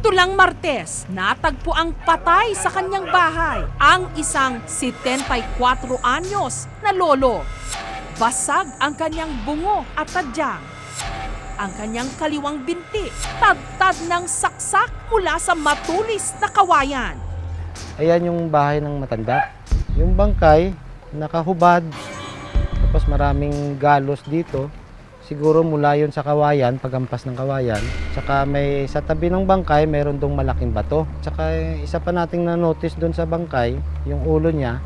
Nito lang Martes, natagpo ang patay sa kanyang bahay ang isang 74 anyos na lolo. Basag ang kanyang bungo at tadyang. Ang kanyang kaliwang binti, tadtad ng saksak mula sa matulis na kawayan. Ayan yung bahay ng matanda. Yung bangkay, nakahubad. Tapos maraming galos dito. Siguro mula yun sa kawayan, pagampas ng kawayan. Tsaka may sa tabi ng bangkay, mayroon dong malaking bato. Tsaka isa pa nating na-notice doon sa bangkay, yung ulo niya,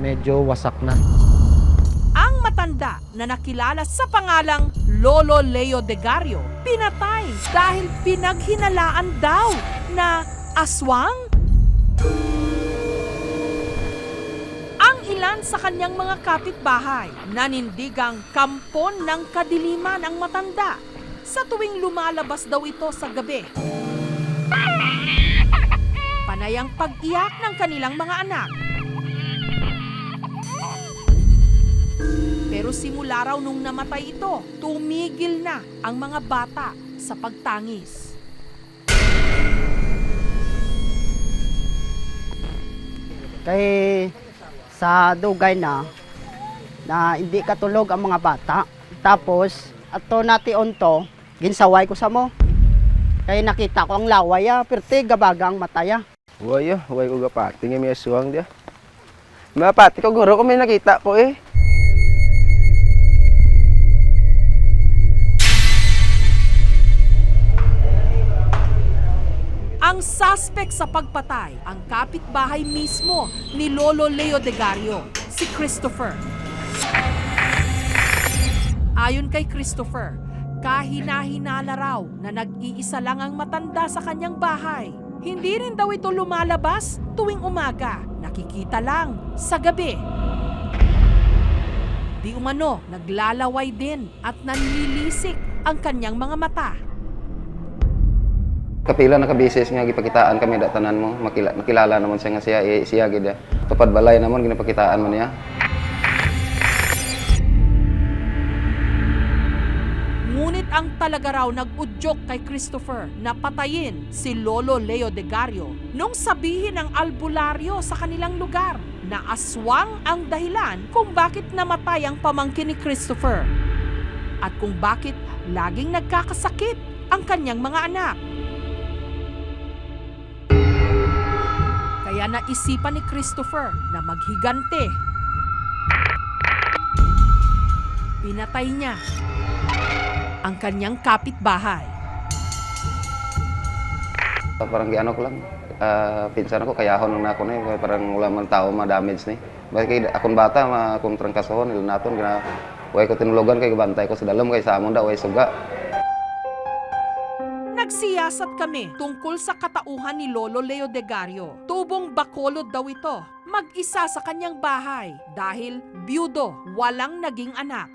medyo wasak na. Ang matanda na nakilala sa pangalang Lolo Leo Degario, pinatay dahil pinaghinalaan daw na aswang. Ilan sa kanyang mga kapitbahay, nanindigang kampon ng kadiliman ang matanda sa tuwing lumalabas daw ito sa gabi. Panay ang pag-iyak ng kanilang mga anak. Pero simula raw nung namatay ito, tumigil na ang mga bata sa pagtangis. Sa dugay na hindi katulog ang mga bata. Tapos, ato nati onto, ginsaway ko sa mo. Kaya nakita ko ang laway, perti gabagang mataya. Huwag ko gapati nga may aswang dia. Mapati ko guro ko may nakita ko eh. Ang suspect sa pagpatay, ang kapitbahay mismo ni Lolo Leo Degario, si Christopher. Ayon kay Christopher, kahina-hinala raw na nag-iisa lang ang matanda sa kanyang bahay. Hindi rin daw ito lumalabas tuwing umaga, nakikita lang sa gabi. Di umano, naglalaway din at nanlilisik ang kanyang mga mata. Kapila nakabisis nga gipakitaan kami datanan mo, makilala naman siya nga siya gid. Tupad balay naman ginapakitaan mo niya. Ngunit ang talaga raw nag-udyok kay Christopher na patayin si Lolo Leo Degario nung sabihin ng albularyo sa kanilang lugar na aswang ang dahilan kung bakit namatay ang pamangkin ni Christopher at kung bakit laging nagkakasakit ang kanyang mga anak. Kaya naisipan ni Christopher na maghigante. Pinatay niya ang kanyang kapitbahay. Parang giano ko lang. Pinsan ako kayahon ng nako na parang wala man tao ma-damage ni. Bakit akong bata akong trangkasohon nila naton gina way ko tinulugan kay bantay ko sa dalom kay sa amon da way suga. Nagsiyasat kami tungkol sa katauhan ni Lolo Leo Degario. Tubong Bacolod daw ito, mag-isa sa kanyang bahay dahil byudo, walang naging anak.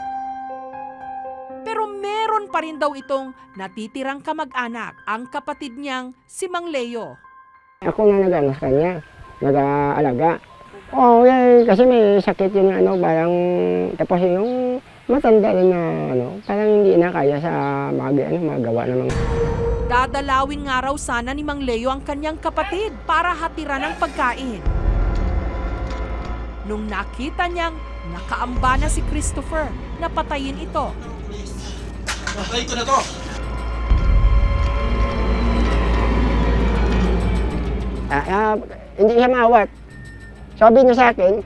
Pero meron pa rin daw itong natitirang kamag-anak, ang kapatid niyang si Mang Leo. Ako na nag-ano sa kanya, nag-aalaga. Kasi may sakit yun parang tapos yung matanda rin na parang hindi na kaya sa magawa ng mga. Dadalawin nga raw sana ni Mang Leo ang kanyang kapatid para hatiran ng pagkain. Nung nakita niyang nakaamba na si Christopher, napatayin ito. Patay ko na to! Hindi siya maawat. Sabi niya sa akin,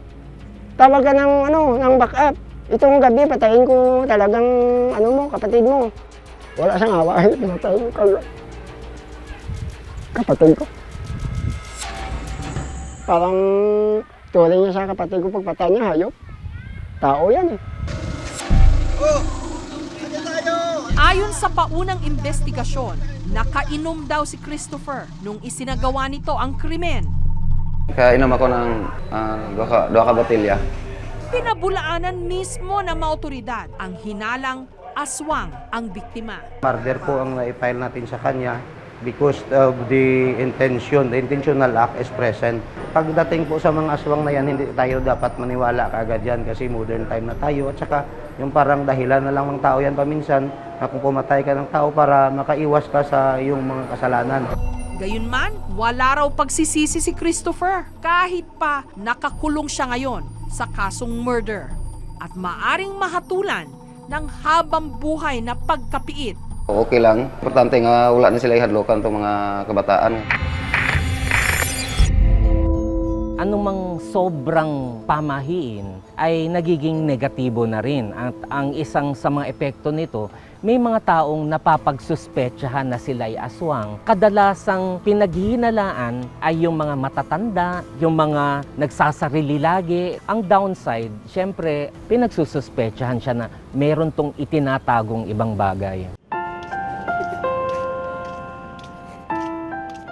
tawag ka ng backup. Itong gabi, patayin ko talagang kapatid mo. Wala siyang awa. Pinatayin ko kapatid ko. Parang tuloy niya sa kapatid ko pagpatay niya, hayop. Tao yan eh. Ayon sa paunang investigasyon, nakainom daw si Christopher nung isinagawa nito ang krimen. Kaya inom ako ng dua ka botelya. Pinabulaanan mismo ng mga otoridad ang hinalang aswang ang biktima. Murder po ang na-file natin sa kanya because of the intentional act is present. Pagdating po sa mga aswang na yan, hindi tayo dapat maniwala kaagad yan kasi modern time na tayo. At saka yung parang dahilan na lang ng tao yan paminsan na kung pumatay ka ng tao para makaiwas ka sa iyong mga kasalanan. Gayunman, wala raw pagsisisi si Christopher kahit pa nakakulong siya ngayon sa kasong murder at maaring mahatulan ng habang buhay na pagkapiit. Okay lang. Importante nga wala na sila ihadlokan itong mga kabataan. Anumang sobrang pamahiin ay nagiging negatibo na rin. At ang isang sa mga epekto nito, may mga taong napapagsuspetsahan na sila ay aswang. Kadalasang pinaghihinalaan ay yung mga matatanda, yung mga nagsasarili lagi. Ang downside, syempre, pinagsususpetsahan siya na meron tong itinatagong ibang bagay.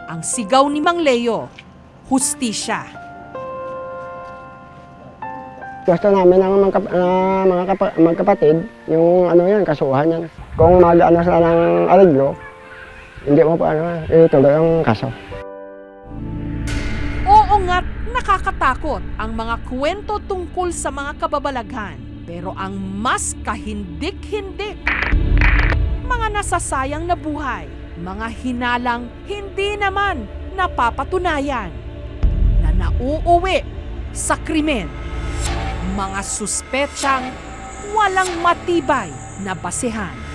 Ang sigaw ni Mang Leo, hustisya. Gusto namin ng magkapatid, yung ano yan, kasuhan yan. Kung mag-ano sila ng areglo, hindi mo pa ituloy ang kaso. Oo nga't nakakatakot ang mga kwento tungkol sa mga kababalaghan. Pero ang mas kahindik-hindik, mga nasasayang na buhay, mga hinalang hindi naman napapatunayan na nauuwi sa krimen. Mga suspetsang walang matibay na basehan.